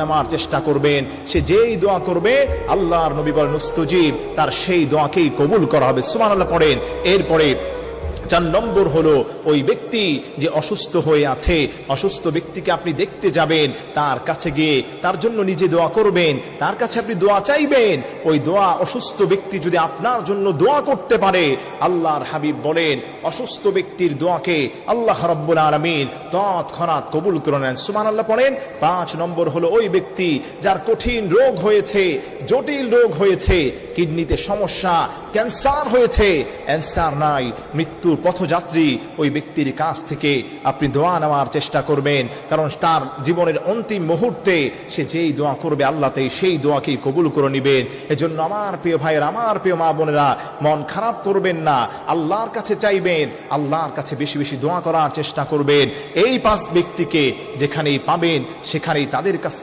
নেওয়ার চেষ্টা করবেন। সে যেই দোয়া করবে আল্লাহর নবী বলেন মুস্তাজিব, তার সেই দোয়াকেই কবুল করা হবে। সুবহানাল্লাহ পড়েন। এরপরে 4 নম্বর হলো ওই ব্যক্তি যে অসুস্থ হয়ে আছে, অসুস্থ ব্যক্তিকে আপনি দেখতে যাবেন, তার কাছে গিয়ে তার জন্য নিজে দোয়া করবেন, তার কাছে আপনি দোয়া চাইবেন। ওই দোয়া অসুস্থ ব্যক্তি যদি আপনার জন্য দোয়া করতে পারে, আল্লাহর হাবিব বলেন অসুস্থ ব্যক্তির দোয়াকে আল্লাহ রাব্বুল আলামিন তৎক্ষণাৎ কবুল করে নেন। সুবহানাল্লাহ পড়েন। 5 নম্বর হলো ওই ব্যক্তি যার কঠিন রোগ হয়েছে, জটিল রোগ হয়েছে, কিডনিতে সমস্যা, ক্যান্সার হয়েছে, অ্যান্সার নাই, মৃত্যু পথযাত্রী, ওই ব্যক্তির কাছ থেকে আপনি দোয়া নেওয়ার চেষ্টা করবেন, কারণ তার জীবনের অন্তিম মুহূর্তে সে যেই দোয়া করবে আল্লাহতেই সেই দোয়াকেই কবুল করে নেবেন। এজন্য আমার প্রিয় ভাইয়েরা, আমার প্রিয় মা বোনেরা, মন খারাপ করবেন না, আল্লাহর কাছে চাইবেন, আল্লাহর কাছে বেশি বেশি দোয়া করার চেষ্টা করবেন। এই 5 ব্যক্তিকে যেখানেই পাবেন সেখানেই তাদের কাছে